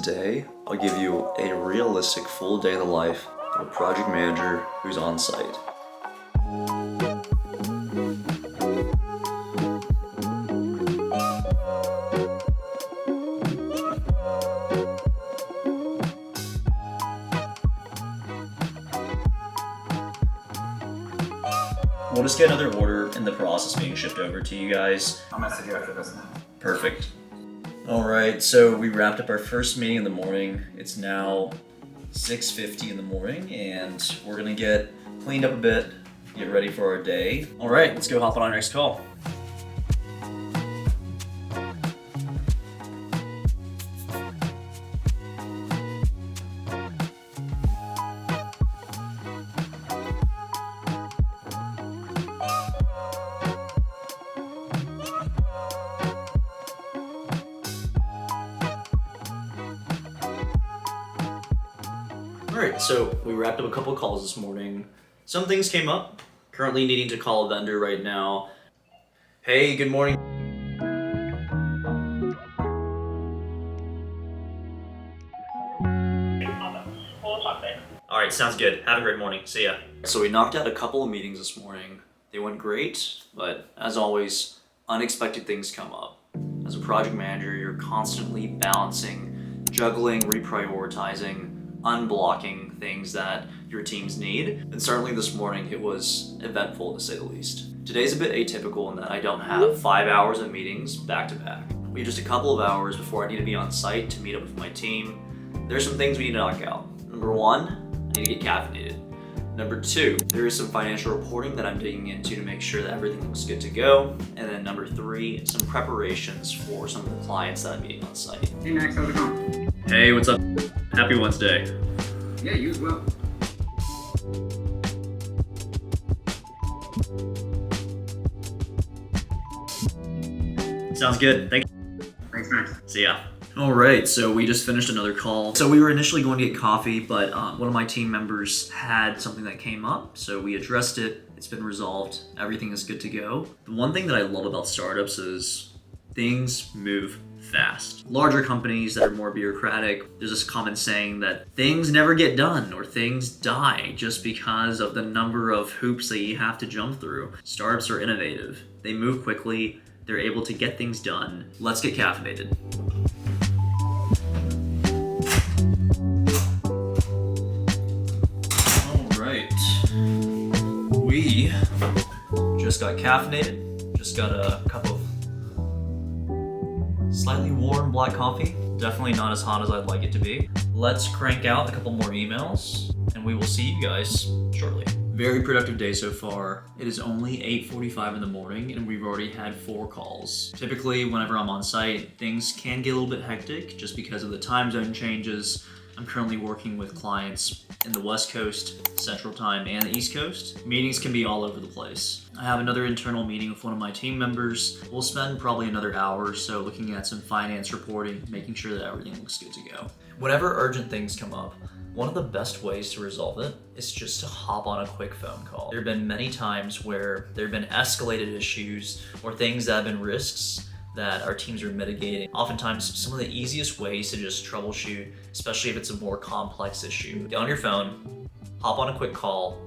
today I'll give you a realistic full day in the life of a project manager who's on site. We'll just get another order in the process being shipped over to you guys. I'll message you after this now. Perfect. Alright, so we wrapped up our first meeting in the morning. It's now 6:50 in the morning and we're gonna get cleaned up a bit, get ready for our day. Alright, let's go hop on our next call. Alright, so we wrapped up a couple of calls this morning. Some things came up. Currently needing to call a vendor right now. Hey, good morning. Alright, sounds good. Have a great morning. See ya. So we knocked out a couple of meetings this morning. They went great, but as always, unexpected things come up. As a project manager, you're constantly balancing, juggling, reprioritizing, unblocking things that your teams need. And certainly this morning it was eventful to say the least. Today's a bit atypical in that I don't have 5 hours of meetings back to back. We have just a couple of hours before I need to be on site to meet up with my team. There's some things we need to knock out. Number one, I need to get caffeinated. Number two, there is some financial reporting that I'm digging into to make sure that everything looks good to go. And then number three, some preparations for some of the clients that I'm meeting on site. Hey Max, how's it going? Hey, what's up? Happy Wednesday. Yeah, you as well. Sounds good. Thank you. Thanks, Max. See ya. Alright, so we just finished another call. So we were initially going to get coffee, but one of my team members had something that came up, so we addressed it. It's been resolved. Everything is good to go. The one thing that I love about startups is things move fast. Larger companies that are more bureaucratic, there's this common saying that things never get done or things die just because of the number of hoops that you have to jump through. Startups are innovative. They move quickly. They're able to get things done. Let's get caffeinated. Alright. We just got caffeinated. Just got a cup of slightly warm black coffee. Definitely not as hot as I'd like it to be. Let's crank out a couple more emails and we will see you guys shortly. Very productive day so far. It is only 8:45 in the morning and we've already had 4 calls. Typically, whenever I'm on site, things can get a little bit hectic just because of the time zone changes. I'm currently working with clients in the West Coast, Central Time, and the East Coast. Meetings can be all over the place. I have another internal meeting with one of my team members. We'll spend probably another hour or so looking at some finance reporting, making sure that everything looks good to go. Whenever urgent things come up, one of the best ways to resolve it is just to hop on a quick phone call. There have been many times where there have been escalated issues or things that have been risks that our teams are mitigating. Oftentimes, some of the easiest ways to just troubleshoot, especially if it's a more complex issue. Get on your phone, hop on a quick call,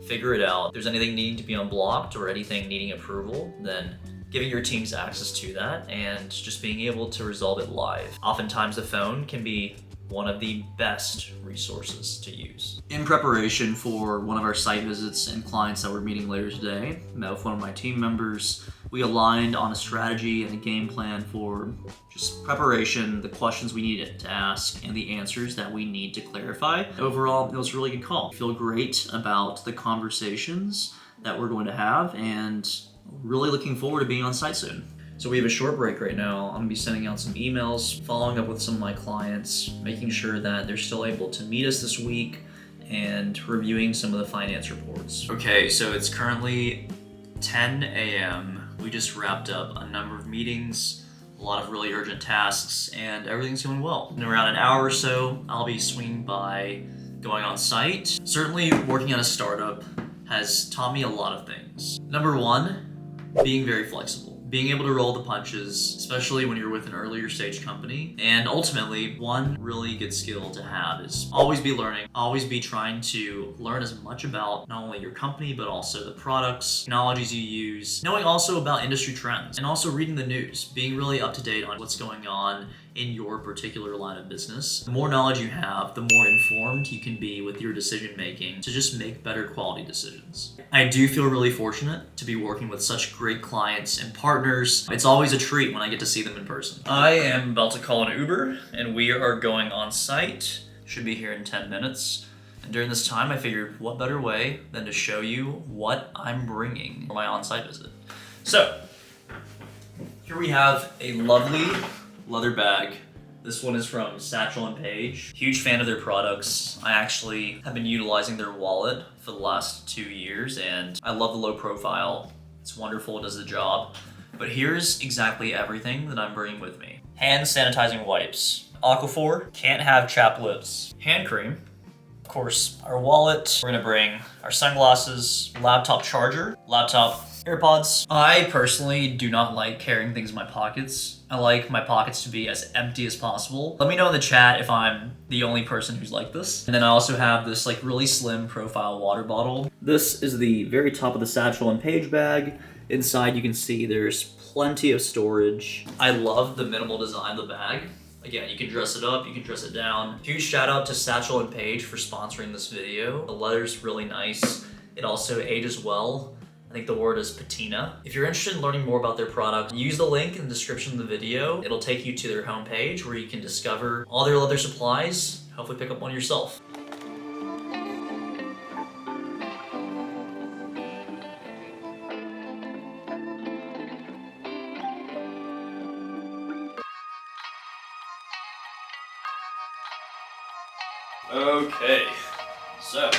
figure it out. If there's anything needing to be unblocked or anything needing approval, then giving your teams access to that and just being able to resolve it live. Oftentimes, the phone can be one of the best resources to use. In preparation for one of our site visits and clients that we're meeting later today, met with one of my team members. We aligned on a strategy and a game plan for just preparation, the questions we need to ask, and the answers that we need to clarify. Overall, it was a really good call. I feel great about the conversations that we're going to have and really looking forward to being on site soon. So we have a short break right now. I'm gonna be sending out some emails, following up with some of my clients, making sure that they're still able to meet us this week and reviewing some of the finance reports. Okay, so it's currently 10 a.m. We just wrapped up a number of meetings, a lot of really urgent tasks, and everything's going well. In around an hour or so, I'll be swinging by, going on site. Certainly working at a startup has taught me a lot of things. Number one, being very flexible. being able to roll the punches, especially when you're with an earlier stage company. And ultimately, one really good skill to have is always be learning, always be trying to learn as much about not only your company, but also the products, technologies you use, knowing also about industry trends, and also reading the news, being really up to date on what's going on in your particular line of business. The more knowledge you have, the more informed you can be with your decision making to just make better quality decisions. I do feel really fortunate to be working with such great clients and partners. It's always a treat when I get to see them in person. I am about to call an Uber and we are going on site. Should be here in 10 minutes. And during this time, I figured what better way than to show you what I'm bringing for my on-site visit. So, here we have a lovely leather bag. This one is from Satchel & Page. Huge fan of their products. I actually have been utilizing their wallet for the last 2 years and I love the low profile. It's wonderful, it does the job. But here's exactly everything that I'm bringing with me. Hand sanitizing wipes. Aquaphor, can't have chapped lips. Hand cream. Of course, our wallet. We're gonna bring our sunglasses, laptop charger, laptop AirPods. I personally do not like carrying things in my pockets. I like my pockets to be as empty as possible. Let me know in the chat if I'm the only person who's like this. And then I also have this like really slim profile water bottle. This is the very top of the Satchel & Page bag. Inside you can see there's plenty of storage. I love the minimal design of the bag. Again, you can dress it up, you can dress it down. Huge shout out to Satchel & Page for sponsoring this video. The letter's really nice. It also ages well. I think the word is patina. If you're interested in learning more about their product, use the link in the description of the video. It'll take you to their homepage where you can discover all their leather supplies. Hopefully pick up one yourself. Okay, so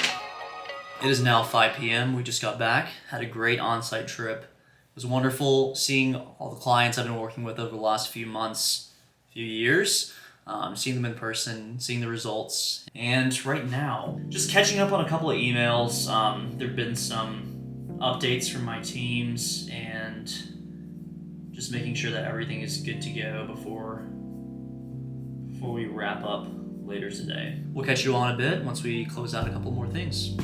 it is now 5 p.m. We just got back, had a great on-site trip. It was wonderful seeing all the clients I've been working with over the last few months, few years, seeing them in person, seeing the results. And right now, just catching up on a couple of emails. There've been some updates from my teams and just making sure that everything is good to go before we wrap up later today. We'll catch you on a bit once we close out a couple more things.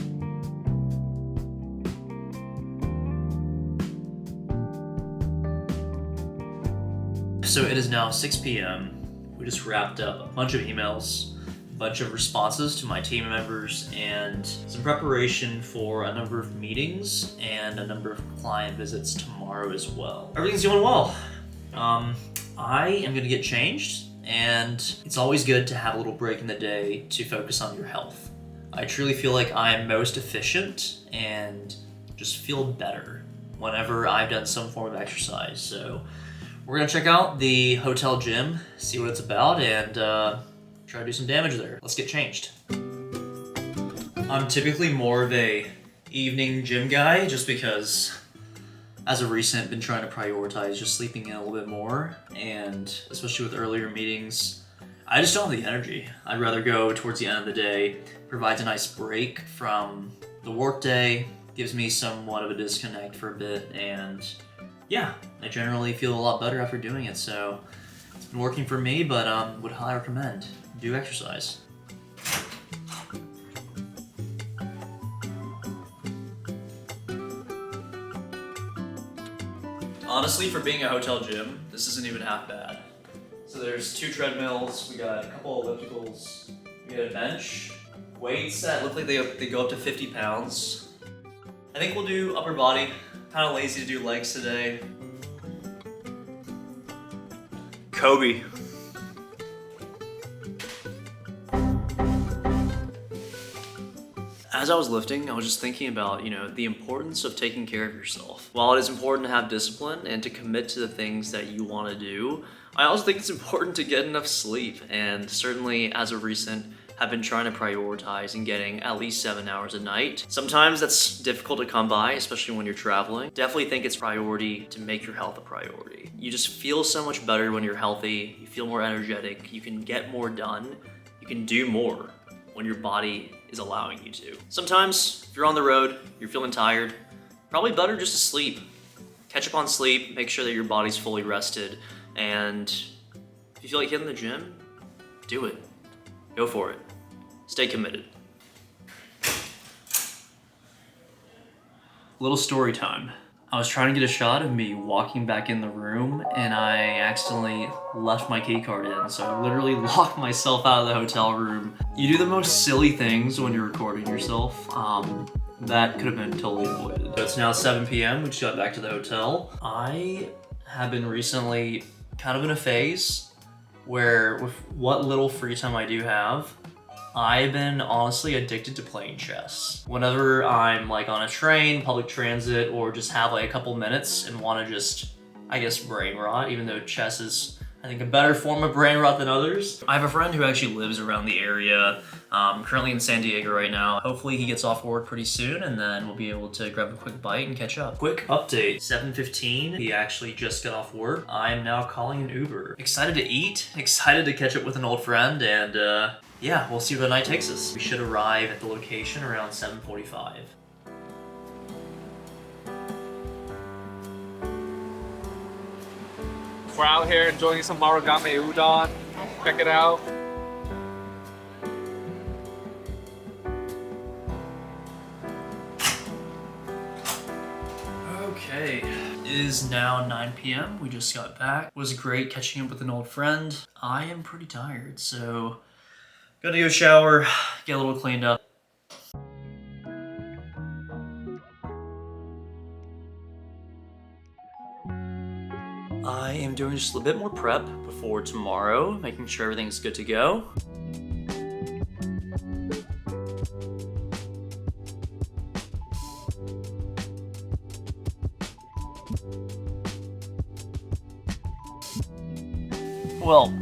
So it is now 6 p.m. We just wrapped up a bunch of emails, a bunch of responses to my team members, and some preparation for a number of meetings and a number of client visits tomorrow as well. Everything's going well. I am gonna get changed, and it's always good to have a little break in the day to focus on your health. I truly feel like I'm most efficient and just feel better whenever I've done some form of exercise. So we're gonna check out the hotel gym, see what it's about, and try to do some damage there. Let's get changed. I'm typically more of a evening gym guy just because as of recent, been trying to prioritize just sleeping in a little bit more, and especially with earlier meetings, I just don't have the energy. I'd rather go towards the end of the day, provides a nice break from the workday, gives me somewhat of a disconnect for a bit, and yeah, I generally feel a lot better after doing it, so it's been working for me, but would highly recommend. Do exercise. Honestly, for being a hotel gym, this isn't even half bad. So there's 2 treadmills, we got a couple ellipticals, we got a bench, weights that look like they go up to 50 pounds. I think we'll do upper body. Kind of lazy to do legs today. Kobe. As I was lifting, I was just thinking about, the importance of taking care of yourself. While it is important to have discipline and to commit to the things that you want to do, I also think it's important to get enough sleep, and certainly as of recent, have been trying to prioritize and getting at least 7 hours a night. Sometimes that's difficult to come by, especially when you're traveling. Definitely think it's priority to make your health a priority. You just feel so much better when you're healthy, you feel more energetic, you can get more done, you can do more when your body is allowing you to. Sometimes, if you're on the road, you're feeling tired, probably better just to sleep. catch up on sleep, make sure that your body's fully rested, and if you feel like hitting the gym, do it. Go for it. Stay committed. Little story time. I was trying to get a shot of me walking back in the room and I accidentally left my key card in, so I literally locked myself out of the hotel room. You do the most silly things when you're recording yourself. That could have been totally avoided. So it's now 7 p.m. We just got back to the hotel. I have been recently kind of in a phase where with what little free time I do have, I've been honestly addicted to playing chess. Whenever I'm like on a train, public transit, or just have like a couple minutes and want to just, I guess, brain rot, even though chess is, I think, a better form of brain rot than others. I have a friend who actually lives around the area, currently in San Diego right now. Hopefully he gets off work pretty soon and then we'll be able to grab a quick bite and catch up. Quick update, 7:15, he actually just got off work. I am now calling an Uber. Excited to eat, excited to catch up with an old friend, and yeah, we'll see where the night takes us. We should arrive at the location around 7:45. We're out here enjoying some Marugame udon. Check it out. Okay, it is now 9 p.m. We just got back. It was great catching up with an old friend. I am pretty tired, so gotta go shower, get a little cleaned up. I am doing just a bit more prep before tomorrow, making sure everything's good to go. Well,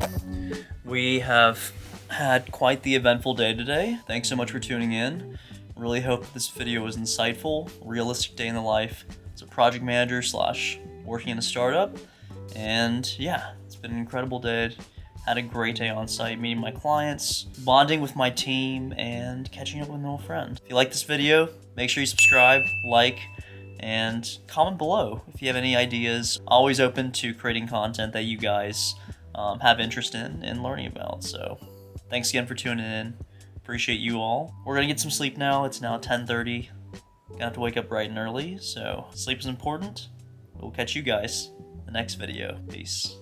we have had quite the eventful day today. Thanks so much for tuning in. Really hope this video was insightful. Realistic day in the life as a project manager slash working in a startup. And yeah, it's been an incredible day. Had a great day on site, meeting my clients, bonding with my team, and catching up with an old friend. If you like this video, make sure you subscribe, like, and comment below if you have any ideas. Always open to creating content that you guys have interest in learning about. So thanks again for tuning in. Appreciate you all. We're gonna get some sleep now. It's now 10:30. Gonna have to wake up bright and early, so sleep is important. We'll catch you guys in the next video. Peace.